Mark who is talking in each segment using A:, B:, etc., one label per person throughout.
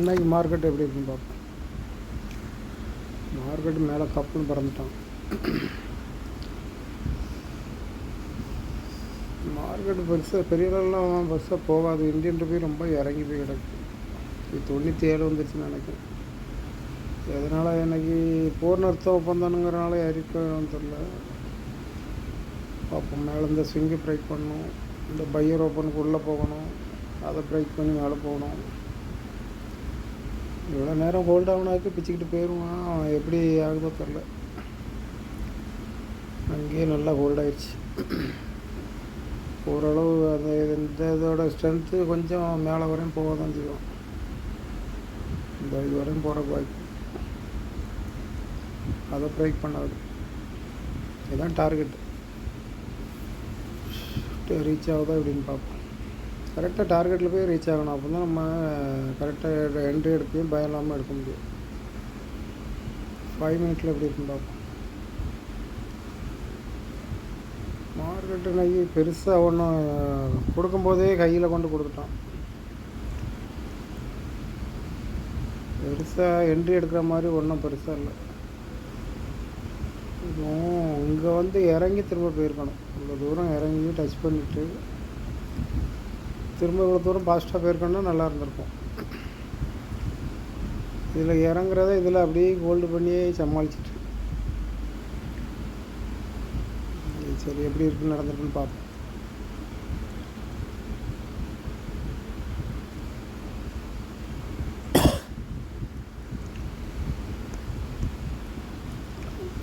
A: இன்னைக்கு மார்க்கெட் எப்படி இருக்குன்னு பார்ப்போம். மார்க்கெட் மேலே கப்புன்னு பறந்துட்டான். மார்க்கெட்டு பெரிய அளவுலாம் பெருசாக போகாது. இந்தியன் ருபி ரொம்ப இறங்கி போய் கிடக்கு. இது 97 வந்துருச்சுன்னு நினைக்கிறேன். எதனால் எனக்கு போர் நிறுத்த ஒப்பந்தானுங்கிறனால யாருக்கும் தெரில. அப்போ மேலே இந்த ஸ்விங்கை பிரேக் பண்ணணும், இந்த பையர் ஓப்பனுக்கு உள்ளே போகணும், அதை பிரேக் பண்ணி மேலே போகணும். இவ்வளோ நேரம் ஹோல்ட் ஆகுனாக்கு பிச்சுக்கிட்டு போயிடுவான். அவன் எப்படி ஆகுதோ தெரில. அங்கேயே நல்லா ஹோல்ட் ஆயிடுச்சு. ஓரளவு அந்த இதோட ஸ்ட்ரென்த்து கொஞ்சம் மேலே வரையும் போக தான் செய்யும். இந்த இது வரையும் போகிற வாய்ப்பு. அதை பிரேக் பண்ணாது. இதுதான் டார்கெட்டு. ரீச் ஆகுதா அப்படின்னு பார்ப்போம். கரெக்டாக டார்கெட்டில் போய் ரீச் ஆகணும். அப்போ தான் நம்ம கரெக்டாக என்ட்ரி எடுக்கையும் பயம் இல்லாமல் எடுக்க முடியும். 5 மினிட்ஸில் எப்படி இருக்குன்னு பார்ப்போம். மார்க்கெட்டு நகி பெருசாக ஒன்றும் கொடுக்கும்போதே கையில் கொண்டு கொடுத்துட்டான். பெருசாக என்ட்ரி எடுக்கிற மாதிரி ஒன்றும் பெருசாக இல்லை. இதுவும் இங்கே வந்து இறங்கி திரும்ப போயிருக்கணும். இவ்வளோ தூரம் இறங்கி டச் பண்ணிவிட்டு திரும்ப இவ்வளோ தூரம் ஃபாஸ்ட்டாக போயிருக்கணும்னா நல்லா இருந்திருக்கும். இதில் இறங்குறத இதில் அப்படியே ஹோல்டு பண்ணியே சமாளிச்சிட்டு சரி எப்படி இருக்குன்னு நடந்திருக்குன்னு பார்ப்போம்.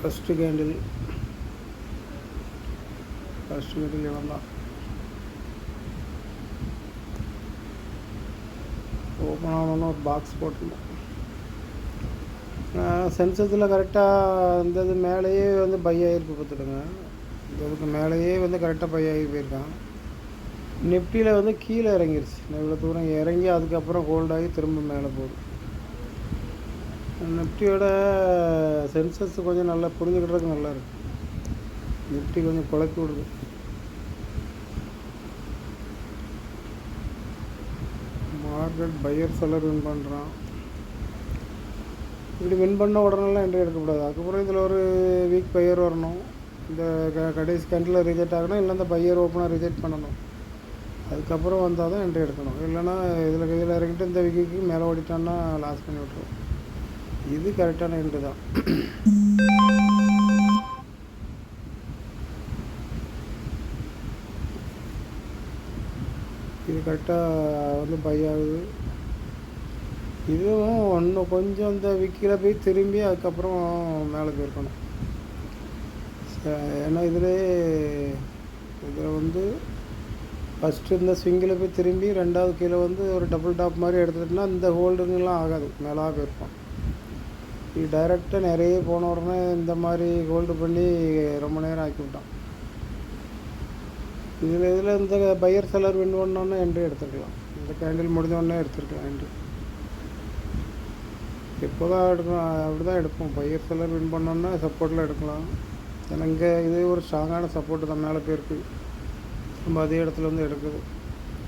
A: ஃபஸ்ட்டு கேண்டில் இவன் தான். ஓப்பன் ஆகணும்னு ஒரு பாக்ஸ் போட்டிருந்தோம். சென்சஸில் கரெக்டாக இந்த இது மேலேயே வந்து பை ஆகிருக்கு பார்த்துடுங்க. இந்த இதுக்கு மேலேயே வந்து கரெக்டாக பை ஆகி போயிருக்கான். நிஃப்டியில் வந்து கீழே இறங்கிருச்சு. இவ்வளோ தூரம் இறங்கி அதுக்கப்புறம் ஹோல்ட் ஆகி திரும்ப மேலே போகுது. நிஃப்டியோட சென்சஸ் கொஞ்சம் நல்லா புரிஞ்சுக்கிட்டதுக்கு நல்லா இருக்குது. நிஃப்டி கொஞ்சம் குழப்பி விடுது. மார்க்கெட் பையர் செல்லர் வின் பண்ணுறான். இப்படி வின் பண்ண உடனெல்லாம் என்ட்ரி எடுக்கக்கூடாது. அதுக்கப்புறம் இதில் ஒரு வீக் பையர் வரணும். இந்த கடைசி கேண்டில் ரிஜெக்ட் ஆகணும். இல்லை இந்த பையர் ஓப்பனாக ரிஜெக்ட் பண்ணணும். அதுக்கப்புறம் வந்தால் தான் என்ட்ரி எடுக்கணும். இல்லைன்னா இதில் இறங்கிட்டு இந்த வீக்குக்கு மேலே ஓடிட்டான்னா லாஸ் பண்ணி விட்ருவோம். இது கரெக்டான என்ட்ரி தான். இது கரெக்டாக வந்து பை ஆகுது. இதுவும் இன்னும் கொஞ்சம் இந்த விக்கில் போய் திரும்பி அதுக்கப்புறம் மேலே போயிருக்கணும். ஏன்னா இதில் வந்து ஃபஸ்ட்டு இந்த ஸ்விங்கில் போய் திரும்பி ரெண்டாவது கீழே வந்து ஒரு டபுள் டாப் மாதிரி எடுத்துக்கிட்டோன்னா இந்த ஹோல்டுங்கெலாம் ஆகாது, மேலாக போயிருப்போம். இது டைரெக்டாக நிறைய போன உடனே இந்த மாதிரி ஹோல்டு பண்ணி ரொம்ப நேரம் ஆக்கி விட்டான். இதில் இந்த பையர் செல்லர் வின் பண்ணோன்னே என்ட்ரி எடுத்துருக்கலாம். இந்த கேண்டில் முடிஞ்சோடனே எடுத்துருக்கலாம் என்ட்ரி. எப்போ தான் எடுக்கணும், அப்படி தான் எடுப்போம். பையர் செல்லர் வின் பண்ணோன்னா சப்போர்ட்டில் எடுக்கலாம். ஏன்னா இங்கே இது ஒரு ஸ்ட்ராங்கான சப்போர்ட்டு தான். மேலே போயிருக்கு. நம்ம அதே இடத்துல வந்து எடுக்குது.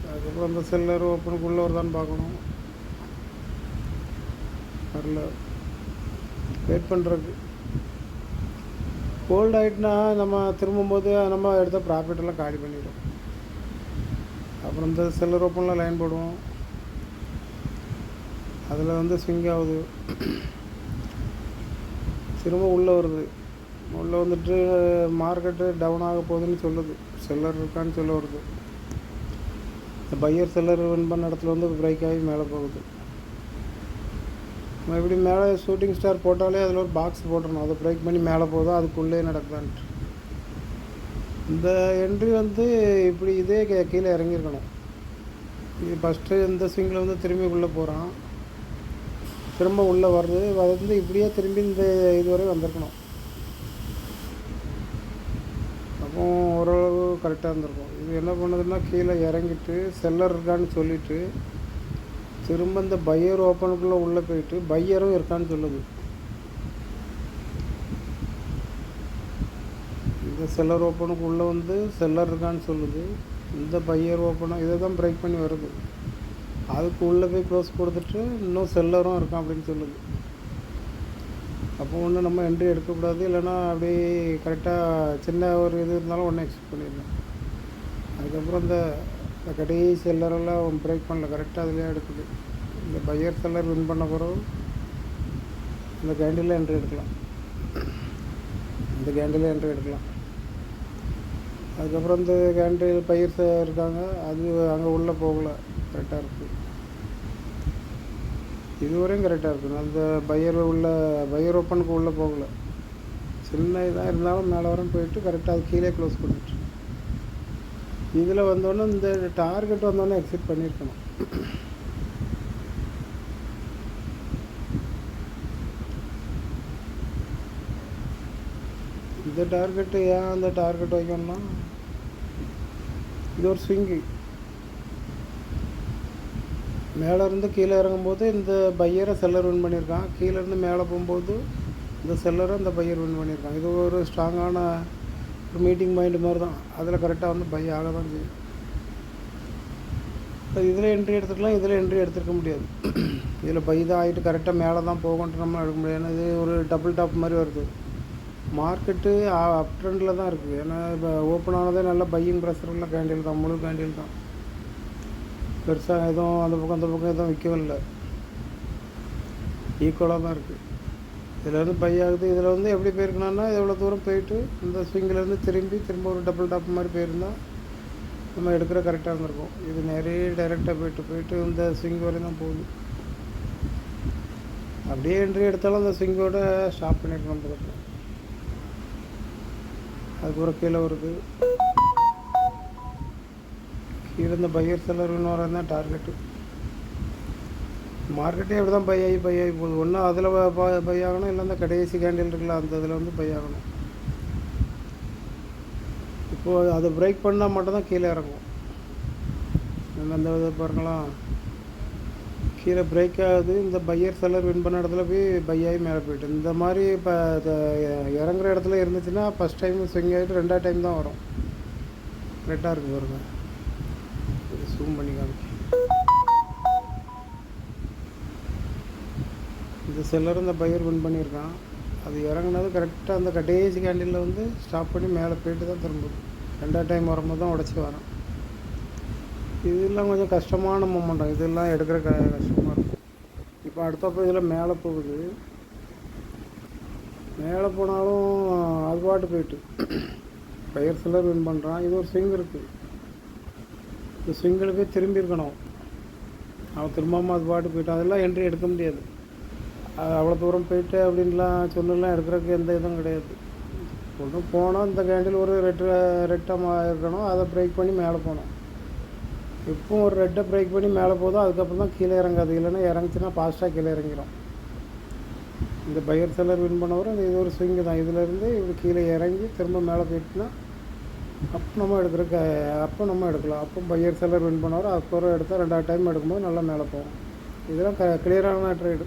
A: அதுக்கப்புறம் அந்த செல்லர் ஓப்பனுக்குள்ளே வருதான்னு பார்க்கணும். வரல, வெயிட் பண்ணுறதுக்கு. ஹோல்ட் ஆகிட்டுனா நம்ம திரும்பும்போது நம்ம எடுத்த ப்ராஃபிட்டெல்லாம் காலி பண்ணிவிடும். அப்புறம் இந்த செல்லர் ஓப்பனில் லைன் போடுவோம். அதில் வந்து ஸ்விங் ஆகுது. திரும்ப உள்ளே வருது. உள்ளே வந்துட்டு மார்க்கெட்டு டவுன் ஆக போகுதுன்னு சொல்லுது. செல்லர் இருக்கான்னு சொல்ல வருது. இந்த பையர் செல்லர் வின் பண்ண இடத்துல வந்து பிரேக் ஆகி மேலே போகுது. நம்ம இப்படி மேலே ஷூட்டிங் ஸ்டார் போட்டாலே அதில் ஒரு பாக்ஸ் போட்டுடணும். அதை பிரேக் பண்ணி மேலே போதும். அதுக்குள்ளே நடக்குதான்ட்டு இந்த என்ட்ரி வந்து இப்படி இதே கீழே இறங்கியிருக்கணும். இது ஃபஸ்ட்டு இந்த ஸ்விங்கில் வந்து திரும்பி உள்ளே போகிறான். திரும்ப உள்ளே வருது. வந்து இப்படியே திரும்பி இந்த இதுவரை வந்திருக்கணும். அப்போ ஓரளவு கரெக்டாக இருந்திருக்கும். இது என்ன பண்ணுதுன்னா கீழே இறங்கிட்டு செல்லர் இருக்கான்னு சொல்லிவிட்டு திரும்ப இந்த பையர் ஓப்பனுக்குள்ளே உள்ளே போயிட்டு பையரும் இருக்கான்னு சொல்லுது. இந்த செல்லர் ஓப்பனுக்கு உள்ளே வந்து செல்லர் இருக்கான்னு சொல்லுது. இந்த பையர் ஓப்பனும் இதை தான் பிரேக் பண்ணி வருது. அதுக்கு உள்ளே போய் க்ளோஸ் கொடுத்துட்டு இன்னும் செல்லரும் இருக்கான் அப்படின்னு சொல்லுது. அப்போ ஒன்று நம்ம என்ட்ரி எடுக்கக்கூடாது, இல்லைன்னா அப்படியே கரெக்டாக சின்ன ஒரு இது இருந்தாலும் ஒன்று எக்ஸ்பெக்ட் பண்ணிடலாம். அதுக்கப்புறம் இந்த கடைசி செல்லரெல்லாம் பிரேக் பண்ணல, கரெக்டாக அதிலே எடுக்குது. இந்த பையர் செல்லர் வின் பண்ண பிறகு இந்த கேண்டில் என்ட்ரி எடுக்கலாம், இந்த கேண்டில் என்ட்ரி எடுக்கலாம். அதுக்கப்புறம் இந்த கேண்டில் பையர்ஸ் இருக்காங்க, அது அங்கே உள்ளே போகலை, கரெக்டாக இருக்குது. இதுவரையும் கரெக்டாக இருக்குது. அந்த பையர் ஓப்பனுக்கு உள்ளே போகலை, சின்ன இதாக இருந்தாலும் மேலே வரும் போயிட்டு கரெக்டாக அது கீழே க்ளோஸ் பண்ணிட்டு இதில் வந்தோடனே இந்த டார்கெட் வந்தோடனே எக்ஸிட் பண்ணியிருக்கணும். இந்த டார்கெட்டு ஏன் அந்த டார்கெட் வைக்கணும்னா, இது ஒரு ஸ்விங்கு. மேலேருந்து கீழே இறங்கும்போது இந்த பையரை செல்லர் வின் பண்ணியிருக்கான், கீழேருந்து மேலே போகும்போது இந்த செல்லரை இந்த பையர் வின் பண்ணியிருக்கான். இது ஒரு ஸ்ட்ராங்கான ஒரு மீட்டிங் பாயிண்ட் மாதிரி தான். அதில் கரெக்டாக வந்து பை ஆக தான் செய்யும். இதில் என்ட்ரி எடுத்துக்கலாம், இதில் என்ட்ரி எடுத்துருக்க முடியாது. இதில் பை தான் ஆகிட்டு கரெக்டாக மேலே தான் போகன்ட்டு நம்ம எடுக்க முடியாது. ஏன்னா இது ஒரு டபுள் டாப் மாதிரி வருது. மார்க்கெட்டு அப் ட்ரெண்டில் தான் இருக்குது. ஏன்னா இப்போ ஓப்பன் ஆனதே நல்ல பையிங் ப்ரெஷரில் கேண்டில் தான், முழு கேண்டில் தான். பெருசாக எதுவும் அந்த பக்கம் எதுவும் விற்கவும் இல்லை, ஈக்குவலாக தான் இருக்குது. இதில் வந்து பை ஆகுது. இதில் வந்து எப்படி போயிருக்கணும்னா, எவ்வளோ தூரம் போயிட்டு இந்த ஸ்விங்கிலேருந்து திரும்ப ஒரு டபுள் டாப் மாதிரி போயிருந்தால் நம்ம எடுக்கிற கரெக்டாக இருந்திருக்கும். இது நிறைய டைரெக்டாக போயிட்டு இந்த ஸ்விங் வரையும் தான் போகுது. அப்படியே என்ட்ரி எடுத்தாலும் அந்த ஸ்விங்கோட ஸ்டாப் பண்ணியிருக்கணும் பக்கத்தில். அதுக்கப்புறம் கீழே வருது, கீழே இந்த பையர் செல்லர் இன்னும் தான் டார்கெட்டு. மார்க்கெட்டே அப்படி தான் பை ஆகி போகுது. ஒன்று அதில் பை ஆகணும், இல்லை அந்த கடைசி கேண்டில் இருக்குல்ல அந்த இதில் வந்து பை ஆகணும். இப்போது அதை பிரேக் பண்ணால் மட்டும்தான் கீழே இறங்கும். அந்த இதை பாருங்களாம், கீழே பிரேக் ஆகுது. இந்த பையர் செல்லர் வின் பண்ண இடத்துல போய் பை ஆகி மேலே போய்ட்டு, இந்த மாதிரி இப்போ இறங்குற இடத்துல இருந்துச்சுன்னா ஃபஸ்ட் டைம் ஸ்விங் ஆகிட்டு ரெண்டாவது டைம் தான் வரும். கரெக்டாக இருக்குது பாருங்க, ஜூம் பண்ணி காமிக்க. இந்த செல்லர் இந்த பையர் வின் பண்ணியிருக்கான். அது இறங்குனது கரெக்டாக அந்த கடைசி கேண்டிலில் வந்து ஸ்டாப் பண்ணி மேலே போயிட்டு தான் திரும்புது. ரெண்டாவது டைம் வரும்போது தான் உடச்சி வரோம். இதெல்லாம் கொஞ்சம் கஷ்டமான மூமெண்டம், இதெல்லாம் எடுக்கிற கஷ்டமாக இருக்கும். இப்போ அடுத்தப்போ இதில் மேலே போகுது, மேலே போனாலும் அது பாட்டு போயிட்டு பையர் செல்லர் வின் பண்ணுறான். இது ஒரு ஸ்விங் இருக்குது, இந்த ஸ்விங்கில் போய் திரும்பி இருக்கணும். அவன் திரும்பாமல் அது பாட்டு போயிட்டான். அதெல்லாம் என்ட்ரி எடுக்க முடியாது. அவ்வளோ தூரம் போயிட்டு அப்படின்லாம் சொல்லலாம் எடுக்கிறதுக்கு எந்த இதுவும் கிடையாது. ஒன்று போனால் இந்த கேண்டில் ஒரு ரெட்டாக இருக்கணும், அதை பிரேக் பண்ணி மேலே போகணும். இப்போ ஒரு ரெட்டை பிரேக் பண்ணி மேலே போதும், அதுக்கப்புறம் தான் கீழே இறங்காது. இல்லைன்னா இறங்குச்சுன்னா ஃபாஸ்ட்டாக கீழே இறங்கிடும். இந்த பையர் செல்லர் வின் பண்ணவரும் இது ஒரு ஸ்விங்கு தான். இதிலேருந்து இப்படி கீழே இறங்கி திரும்ப மேலே போயிட்டுனா அப்போ நம்ம எடுக்கலாம். அப்போ பையர் செல்லர் வின் பண்ணவர் அதுக்கப்புறம் எடுத்தால் ரெண்டாவது டைம் எடுக்கும்போது நல்லா மேலே போகும். இதெல்லாம் கிளியரான ட்ரேடு.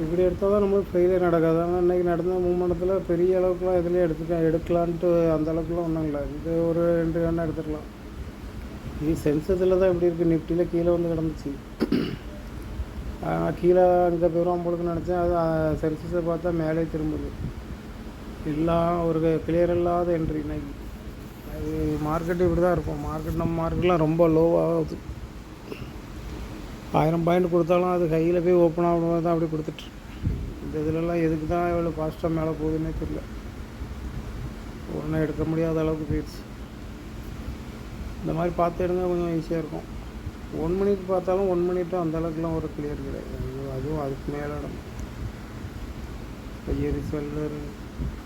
A: இப்படி எடுத்தால் தான் நம்மளுக்கு ஃபெயிலியர் நடக்காது. ஆனால் இன்றைக்கி நடந்த மூமெண்டத்தில் பெரிய அளவுக்குலாம் எதுலேயும் எடுக்கலான்ட்டு அந்த அளவுக்குலாம் ஒன்றும் இல்லை. இது ஒரு 2 வேணால் எடுத்துக்கலாம். இது சென்சஸில் தான் இப்படி இருக்குது. நிஃப்டியில் கீழே வந்து கிடந்துச்சு, கீழே அங்கே போயிடும் போலுக்கு நினச்சேன். அது சென்சஸை பார்த்தா மேலே திரும்புது. எல்லாம் ஒரு கிளியர் இல்லாத என்ட்ரி இன்னைக்கு. அது மார்க்கெட்டு இப்படி தான் இருக்கும். நம்ம மார்க்கெட்லாம் ரொம்ப லோவாகுது. 1000 பாயிண்ட் கொடுத்தாலும் அது கையில் போய் ஓப்பன் ஆகணும் தான் அப்படி கொடுத்துட்டு. இந்த இதிலெல்லாம் எதுக்கு தான் எவ்வளோ ஃபாஸ்ட்டாக மேலே போகுதுன்னே தெரியல. ஒன்றும் எடுக்க முடியாத அளவுக்கு போயிடுச்சு. இந்த மாதிரி பார்த்து எடுங்க, கொஞ்சம் ஈஸியாக இருக்கும். 1 மினிட் பார்த்தாலும் 1 மினிட்டும் அந்த அளவுக்குலாம் ஒரு கிளியர் கிடையாது. அதுவும் அதுக்கு மேலே இடம் பையரி செல்லர்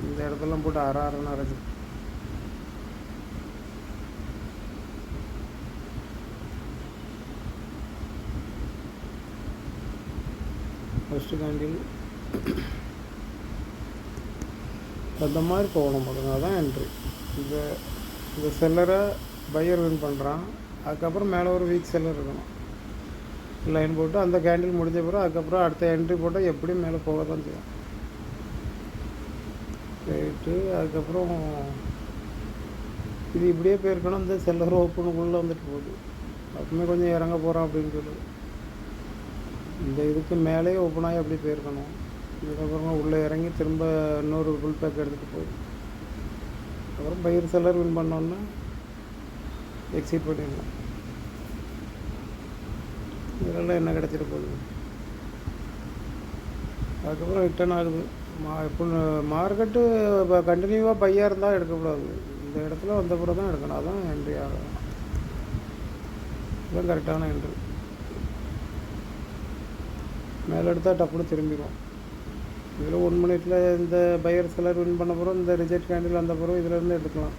A: இந்த இடத்துலாம் போட்டு அரைன்னு அரைச்சி. ஃபஸ்ட்டு கேண்டில் அந்த மாதிரி போகணும் பாருங்க, அதுதான் என்ட்ரி. இந்த செல்லரை பையர் வின் பண்ணுறான். அதுக்கப்புறம் மேலே ஒரு வீக் செல்லர் இருக்கணும். லைன் போட்டு அந்த கேண்டில் முடிஞ்ச பிறகு அதுக்கப்புறம் அடுத்த என்ட்ரி போட்டால் எப்படியும் மேலே போக தான் செய்யும். போயிட்டு அதுக்கப்புறம் இது இப்படியே போயிருக்கணும். இந்த செல்லர் ஓப்பனுக்குள்ளே வந்துட்டு போகுது. அப்பவுமே கொஞ்சம் இறங்க போகிறோம் அப்படின்னு சொல்லுது. இந்த இதுக்கு மேலேயே ஓப்பன் ஆகி அப்படி போயிருக்கணும். இதுக்கப்புறம் உள்ளே இறங்கி திரும்ப இன்னொரு ஃபுல் பேக் எடுத்துகிட்டு போய் அப்புறம் பையர் செல்லர் வின் பண்ணோன்னா எக்ஸிட் பண்ணிடலாம். இதெல்லாம் என்ன கிடச்சிட்டு போகுது. அதுக்கப்புறம் ரிட்டர்ன் ஆகுது. இப்போ மார்க்கெட்டு இப்போ கண்டினியூவாக பையாக இருந்தால் எடுக்கக்கூடாது. இந்த இடத்துல வந்த பிறகு தான் எடுக்கணும். அதான் என்ட்ரி ஆகும். இதுதான் கரெக்டான என்ட்ரி. மேலே எடுத்தால் டப்புன்னு திரும்பிடும். இதில் 1 மினிட்டில் இந்த பையர் செல்லர் வின் பண்ண பிறகு இந்த ரிஜெக்ட் கேண்டில் வந்த பிறகு இதிலேருந்து எடுக்கலாம்.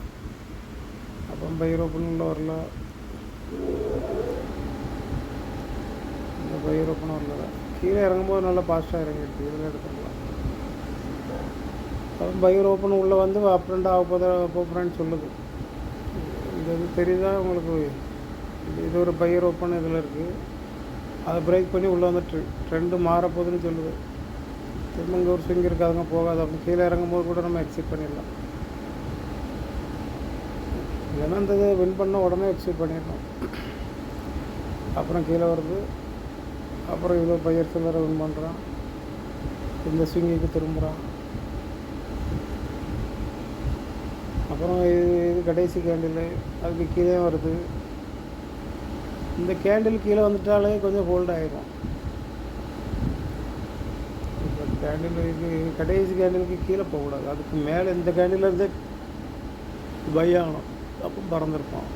A: அப்புறம் பையர் ஓப்பன் உள்ள வரல, இந்த பையர் ஓப்பன் வரல. கீழே இறங்கும்போது நல்லா ஃபாஸ்ட்டாக இறங்கிடுச்சு. இதில் எடுத்துக்கலாம். அப்புறம் பையர் ஓப்பன் உள்ளே வந்து அப் அண்ட் ஆக போகிறேன்னு சொல்லுது. இந்த இது தெரியுதா உங்களுக்கு? இது ஒரு பையர் ஓப்பன் இதில் இருக்குது. அதை பிரேக் பண்ணி உள்ளே வந்து ட்ரெண்டு மாறப்போகுதுன்னு சொல்லுது. திரும்ப இங்கே ஒரு ஸ்விங் இருக்காதுங்க, போகாது. அப்படி கீழே இறங்கும்போது கூட நம்ம எக்ஸிட் பண்ணிடலாம். இல்லைன்னா இந்த இதை வின் பண்ண உடனே எக்ஸிட் பண்ணிடணும். அப்புறம் கீழே வருது. அப்புறம் இவ்வளோ பையர் செல்லரை வின் பண்ணுறான். இந்த ஸ்விங்குக்கு திரும்புகிறான். அப்புறம் இது கடைசி கேண்டில், அதுக்கு கீழே வருது. இந்த கேண்டில் கீழே வந்துட்டாலே கொஞ்சம் ஹோல்ட் ஆகிடும். இப்போ கேண்டிலுக்கு கடைசி கேண்டிலுக்கு கீழே போகக்கூடாது. அதுக்கு மேலே இந்த கேண்டிலேருந்து பை ஆகணும். அப்போ பறந்துருப்போம்.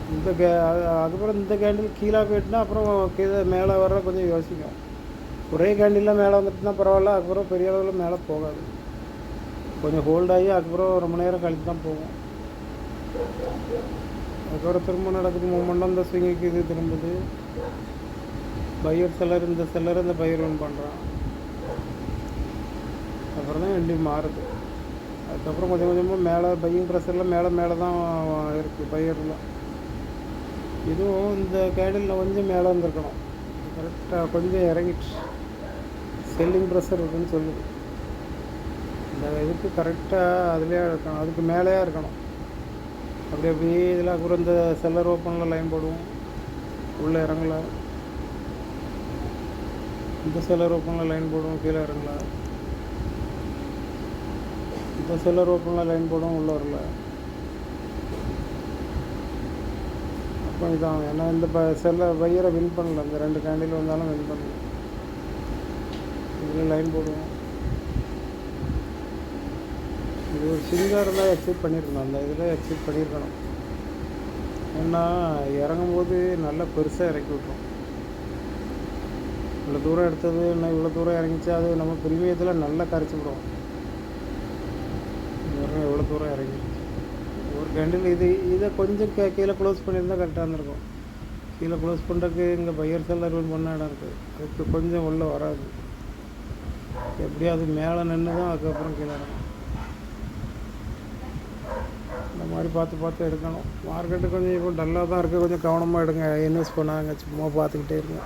A: அதுக்கப்புறம் இந்த கேண்டில் கீழே போயிட்டுனா அப்புறம் கீழே மேலே வர கொஞ்சம் யோசிக்கும். ஒரே கேண்டிலில் மேலே வந்துட்டுனா பரவாயில்ல. அதுக்கப்புறம் பெரிய அளவில் மேலே போகாது. கொஞ்சம் ஹோல்ட் ஆகி அதுக்கப்புறம் ரொம்ப நேரம் கழித்து தான் போகும். அதுக்கப்புறம் திரும்ப நடக்குது மூமெண்டம். இந்த ஸ்விங்குக்கு இது திரும்புது. பையர் செல்லர், இந்த செல்லர் இந்த பையர் வின் பண்ணுறான். அப்புறம் தான் எண்டி மாறுது. அதுக்கப்புறம் கொஞ்சம் கொஞ்சமாக மேலே பையிங் ப்ரெஷரில் மேலே தான் இருக்குது பையரில். இதுவும் இந்த கேண்டிலில் கொஞ்சம் மேலே வந்திருக்கணும். கரெக்டாக கொஞ்சம் இறங்கிடுச்சு. செல்லிங் ப்ரெஷர் இருக்குதுன்னு சொல்லுது. இந்த இதுக்கு கரெக்டாக அதுலேயே இருக்கணும், அதுக்கு மேலேயே இருக்கணும். அப்படியே இதில் அப்புறம் இந்த செல்லர் ஓப்பனில் லைன் போடுவோம். உள்ளே இறங்கலை. இந்த செல்லர் ஓப்பனில் லைன் போடுவோம், கீழே இறங்கலை. இந்த செல்லர் ஓப்பனில் லைன் போடுவோம், உள்ளே வரல. அப்போ இதான் ஏன்னா இந்த பையரை வின் பண்ணல. இந்த 2 கேண்டில் வந்தாலும் வின் பண்ணல. இதில் லைன் போடுவோம். இது ஒரு சிங்காக இருந்தால் எக்ஸிட் பண்ணியிருக்கணும். அந்த இதில் எக்ஸிட் பண்ணியிருக்கணும். ஏன்னா இறங்கும்போது நல்லா பெருசாக இறக்கி விட்ரும். இவ்வளோ தூரம் எடுத்தது என்ன இவ்வளோ தூரம் இறங்கிச்சு. அது நம்ம ப்ரீமியத்தில் நல்லா கரைச்சி விடுவோம். எவ்வளோ தூரம் இறங்கி ஒரு கேண்டில் இதை கொஞ்சம் கீழே க்ளோஸ் பண்ணியிருந்தால் கரெக்டாக இருந்திருக்கும். கீழே க்ளோஸ் பண்ணுறதுக்கு இங்கே பையர் செல்லர் வின் பண்ண இடம் இருக்குது. அதுக்கு கொஞ்சம் உள்ளே வராது. எப்படியும் அது மேலே நின்று தான் அதுக்கப்புறம் கீழே இறங்கும். இந்த மாதிரி பார்த்து எடுக்கணும். மார்க்கெட்டு கொஞ்சம் இப்போ டல்லாக தான் இருக்குது. கொஞ்சம் கவனமாக எடுங்க. இன்வெஸ்ட் பண்ணாங்க, சும்மா பார்த்துக்கிட்டே இருங்க.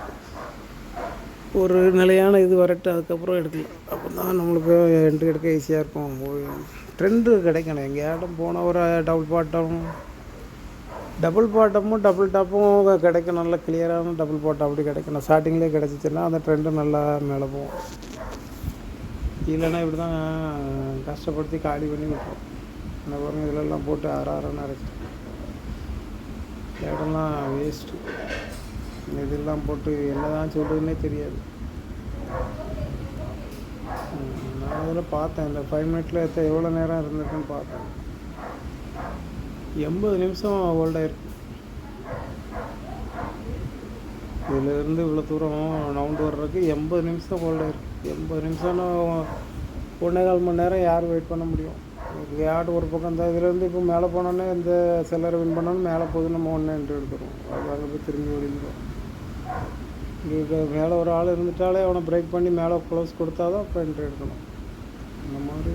A: ஒரு நிலையான இது வரட்டு, அதுக்கப்புறம் எடுக்கலாம். அப்போ தான் நம்மளுக்கு என்ட்ரி எடுக்க ஈஸியாக இருக்கும். ட்ரெண்டு கிடைக்கணும். எங்கேயாட்டும் போனால் ஒரு டபுள் பாட்டமும் டபுள் டாப்பும் கிடைக்கும். நல்லா கிளியரான டபுள் பாட்டம் அப்படி கிடைக்கணும். ஸ்டார்டிங்லேயே கிடச்சிச்சின்னா அந்த ட்ரெண்டு நல்லா மேலே போகும். இல்லைன்னா இப்படி தான் கஷ்டப்படுத்தி காலி பண்ணி விட்டுரும். இந்த பாருங்க, இதிலெல்லாம் போட்டு ஆறாரன்னு அரைச்சிட்டு இடம்லாம் வேஸ்ட்டு. இதெல்லாம் போட்டு என்ன தான் சொல்கிறதுனே தெரியாது. நான் அதில் பார்த்தேன். இந்த 5 மினிட்ல எவ்வளோ நேரம் இருந்திருக்குன்னு பார்த்தேன். 80 நிமிஷம் ஹோல்ட் ஆகிருக்கு. இதிலேருந்து இவ்வளோ தூரம் நவுண்டு வர்றதுக்கு 80 நிமிஷம் ஹோல்ட் ஆகிருக்கு. 80 நிமிஷம்னா 1.25 மணி நேரம் யார் வெயிட் பண்ண முடியும்? யார்டு ஒரு பக்கம் இந்த இதுலேருந்து இப்போ மேலே போனோன்னே இந்த செல்லரை வின் பண்ணோன்னு மேலே போகுது. நம்ம ஒன்று என்ட்ரி எடுத்துருவோம். அது அங்கே போய் திரும்பி ஓடிடுவோம். இங்கே மேலே ஒரு ஆள் இருந்துட்டாலே அவனை பிரேக் பண்ணி மேலே க்ளோஸ் கொடுத்தா தான் அப்போ என்ட்ரி எடுக்கணும். இந்த மாதிரி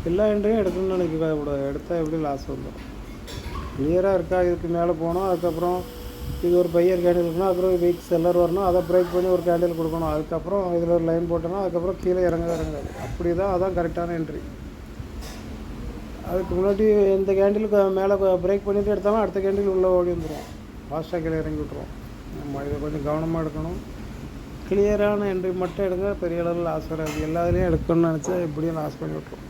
A: எல்லா என்ட்ரியும் எடுக்கணும்னு நினைக்க கூடாது. எடுத்தால் எப்படி லாஸ் வந்துடும். கிளியராக இருக்கா? இதுக்கு மேலே போனோம். அதுக்கப்புறம் இது ஒரு பையர் கேண்டில் இருக்கணும். அப்புறம் வீக் செல்லர் வரணும். அதை பிரேக் பண்ணி ஒரு கேண்டில் கொடுக்கணும். அதுக்கப்புறம் இதில் ஒரு லைன் போட்டோன்னா அதுக்கப்புறம் கீழே இறங்காது. அப்படி தான் அதான் கரெக்டான என்ட்ரி. அதுக்கு முன்னாடி இந்த கேண்டிலுக்கு மேலே பிரேக் பண்ணிவிட்டு எடுத்தாலும் அடுத்த கேண்டில் உள்ளே ஓடி வந்துடும். ஃபாஸ்ட்டாக கீழே இறங்கி விட்ருவோம். நம்ம இதை கொஞ்சம் கவனமாக எடுக்கணும். கிளியரான என்ட்ரி மட்டும் எடுங்க, பெரிய அளவில் லாஸ் வராது. எல்லாத்துலேயும் எடுக்கணும்னு நினச்சா எப்படியும் லாஸ் பண்ணி விட்ருவோம்.